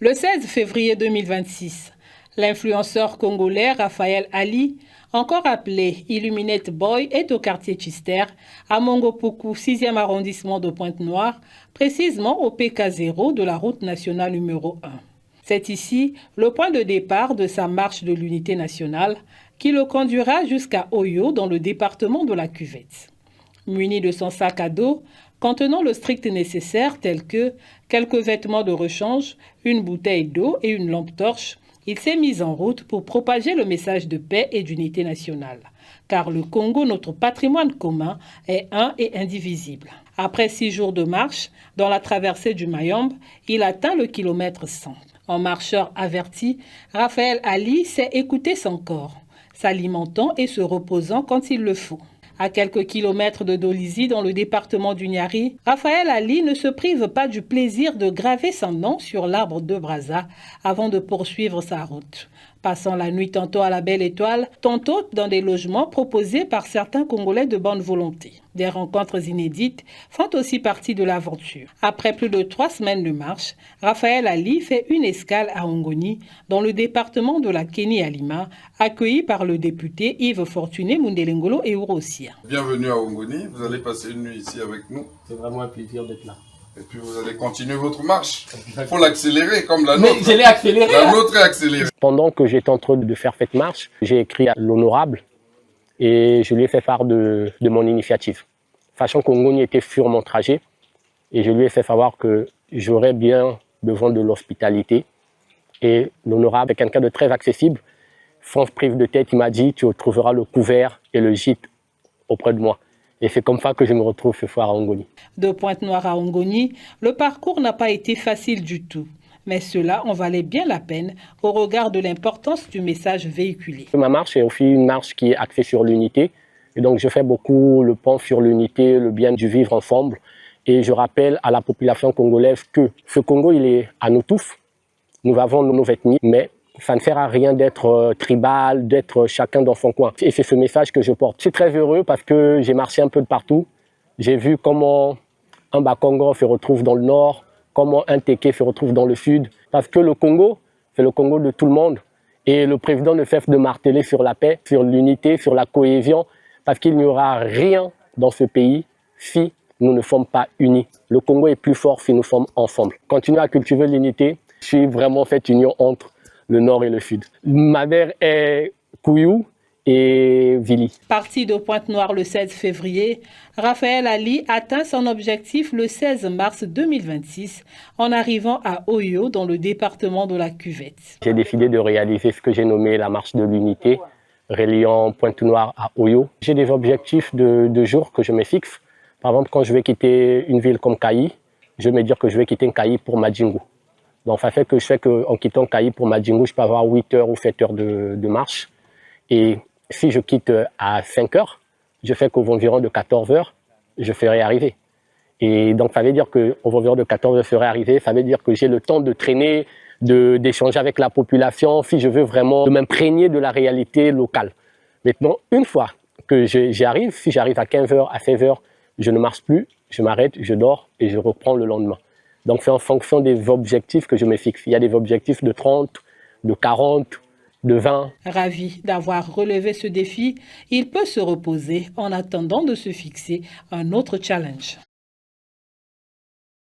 Le 16 février 2026, l'influenceur congolais Raphaël Ali, encore appelé Illuminate Boy, est au quartier Tchister, à Mongopoku, 6e arrondissement de Pointe-Noire, précisément au PK0 de la route nationale numéro 1. C'est ici le point de départ de sa marche de l'unité nationale qui le conduira jusqu'à Oyo dans le département de la Cuvette. Muni de son sac à dos, contenant le strict nécessaire tel que quelques vêtements de rechange, une bouteille d'eau et une lampe torche, il s'est mis en route pour propager le message de paix et d'unité nationale. Car le Congo, notre patrimoine commun, est un et indivisible. Après 6 jours de marche, dans la traversée du Mayombe, il atteint le kilomètre 100. En marcheur averti, Raphaël Ali sait écouter son corps, s'alimentant et se reposant quand il le faut. À quelques kilomètres de Dolisie, dans le département du Niari, Raphaël Ali ne se prive pas du plaisir de graver son nom sur l'arbre de Brazza avant de poursuivre sa route. Passant la nuit tantôt à la Belle Étoile, tantôt dans des logements proposés par certains Congolais de bonne volonté. Des rencontres inédites font aussi partie de l'aventure. Après plus de 3 semaines de marche, Raphaël Ali fait une escale à Ongoni, dans le département de la Kénie-Alima, accueilli par le député Yves Fortuné Mundelengolo et Ourosia. Bienvenue à Ongoni, vous allez passer une nuit ici avec nous. C'est vraiment un plaisir d'être là. Et puis vous allez continuer votre marche. Il faut l'accélérer comme la nôtre. Mais je l'ai accéléré. La nôtre est accélérée. Pendant que j'étais en train de faire cette marche, j'ai écrit à l'honorable et je lui ai fait part de mon initiative. Sachant qu'Ongoni était sur mon trajet et je lui ai fait savoir que j'aurais bien besoin de l'hospitalité. Et l'honorable est quelqu'un de très accessible. Sans prise de tête, il m'a dit « tu trouveras le couvert et le gîte auprès de moi ». Et c'est comme ça que je me retrouve ce soir à Ongoni. De Pointe-Noire à Ongoni, le parcours n'a pas été facile du tout. Mais cela en valait bien la peine au regard de l'importance du message véhiculé. Ma marche est aussi une marche qui est axée sur l'unité. Et donc je fais beaucoup le pont sur l'unité, le bien du vivre ensemble. Et je rappelle à la population congolaise que ce Congo, il est à nous tous. Nous avons nos ethnies, mais ça ne sert à rien d'être tribal, d'être chacun dans son coin. Et c'est ce message que je porte. Je suis très heureux parce que j'ai marché un peu de partout. J'ai vu comment un Bakongo se retrouve dans le nord, comment un Téké se retrouve dans le sud. Parce que le Congo, c'est le Congo de tout le monde. Et le président ne cesse de marteler sur la paix, sur l'unité, sur la cohésion. Parce qu'il n'y aura rien dans ce pays si nous ne sommes pas unis. Le Congo est plus fort si nous sommes ensemble. Continuer à cultiver l'unité, suivre vraiment cette union entre le nord et le sud. Ma mère est Kouyou et Vili. Parti de Pointe-Noire le 16 février, Raphaël Ali atteint son objectif le 16 mars 2026 en arrivant à Oyo dans le département de la Cuvette. J'ai décidé de réaliser ce que j'ai nommé la marche de l'unité, reliant Pointe-Noire à Oyo. J'ai des objectifs de jour que je me fixe. Par exemple, quand je vais quitter une ville comme Kayi, je vais me dire que je vais quitter Kayi pour Madjingu. Donc ça fait que je sais qu'en quittant Kayi pour Madjingu, je peux avoir 8 heures ou 7 heures de marche. Et si je quitte à 5 heures, je fais qu'aux environs de 14 heures, je ferai arriver. Et donc ça veut dire qu'aux environs de 14 heures, je ferai arriver. Ça veut dire que j'ai le temps de traîner, d'échanger avec la population, si je veux vraiment m'imprégner de la réalité locale. Maintenant, une fois que j'y arrive, si j'arrive à 15 heures, à 16 heures, je ne marche plus, je m'arrête, je dors et je reprends le lendemain. Donc c'est en fonction des objectifs que je me fixe. Il y a des objectifs de 30, de 40, de 20. Ravi d'avoir relevé ce défi, il peut se reposer en attendant de se fixer un autre challenge.